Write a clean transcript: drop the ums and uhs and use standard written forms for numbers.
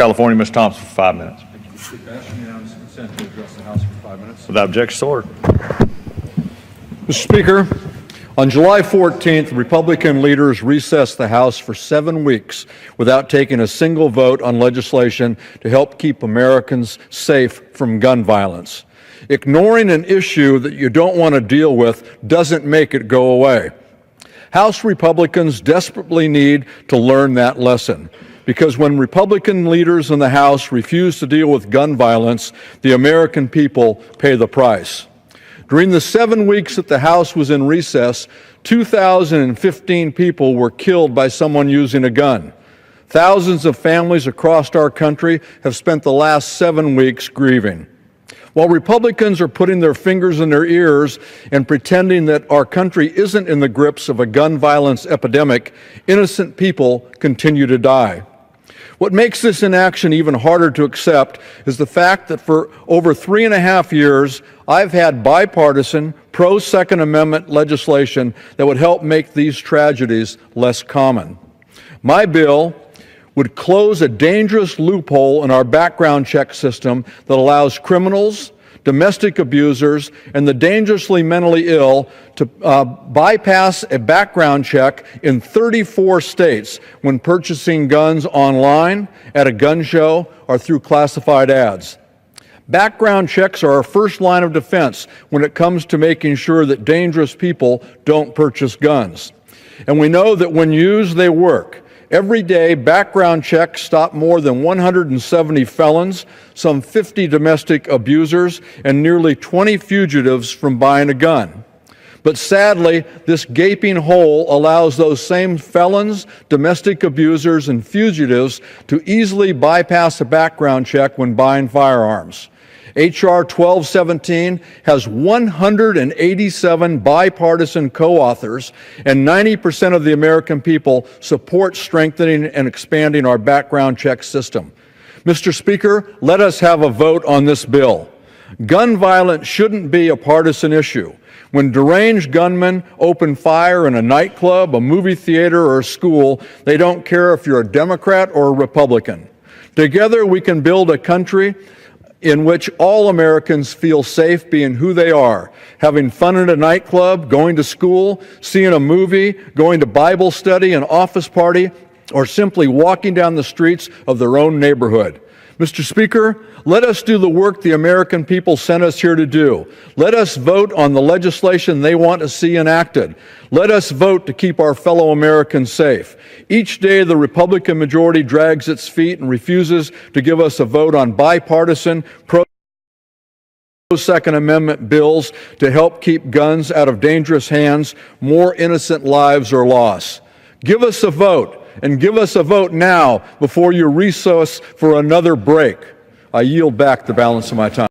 California, Mr. Thompson, for 5 minutes. Ask unanimous consent to address the House for 5 minutes. Without objection, so ordered. Mr. Speaker, on July 14th, Republican leaders recessed the House for 7 weeks without taking a single vote on legislation to help keep Americans safe from gun violence. Ignoring an issue that you don't want to deal with doesn't make it go away. House Republicans desperately need to learn that lesson, because when Republican leaders in the House refuse to deal with gun violence, the American people pay the price. During the 7 weeks that the House was in recess, 2,015 people were killed by someone using a gun. Thousands of families across our country have spent the last 7 weeks grieving. While Republicans are putting their fingers in their ears and pretending that our country isn't in the grips of a gun violence epidemic, innocent people continue to die. What makes this inaction even harder to accept is the fact that for over 3.5 years, I've had bipartisan, pro-Second Amendment legislation that would help make these tragedies less common. My bill would close a dangerous loophole in our background check system that allows criminals, domestic abusers, and the dangerously mentally ill to bypass a background check in 34 states when purchasing guns online, at a gun show, or through classified ads. Background checks are our first line of defense when it comes to making sure that dangerous people don't purchase guns. And we know that when used, they work. Every day, background checks stop more than 170 felons, some 50 domestic abusers, and nearly 20 fugitives from buying a gun. But sadly, this gaping hole allows those same felons, domestic abusers, and fugitives to easily bypass a background check when buying firearms. H.R. 1217 has 187 bipartisan co-authors, and 90% of the American people support strengthening and expanding our background check system. Mr. Speaker, let us have a vote on this bill. Gun violence shouldn't be a partisan issue. When deranged gunmen open fire in a nightclub, a movie theater, or a school, they don't care if you're a Democrat or a Republican. Together, we can build a country in which all Americans feel safe being who they are, having fun at a nightclub, going to school, seeing a movie, going to Bible study, an office party, or simply walking down the streets of their own neighborhood. Mr. Speaker, let us do the work the American people sent us here to do. Let us vote on the legislation they want to see enacted. Let us vote to keep our fellow Americans safe. Each day, the Republican majority drags its feet and refuses to give us a vote on bipartisan, pro-Second Amendment bills to help keep guns out of dangerous hands. More innocent lives are lost. Give us a vote. And give us a vote now before you recess for another break. I yield back the balance of my time.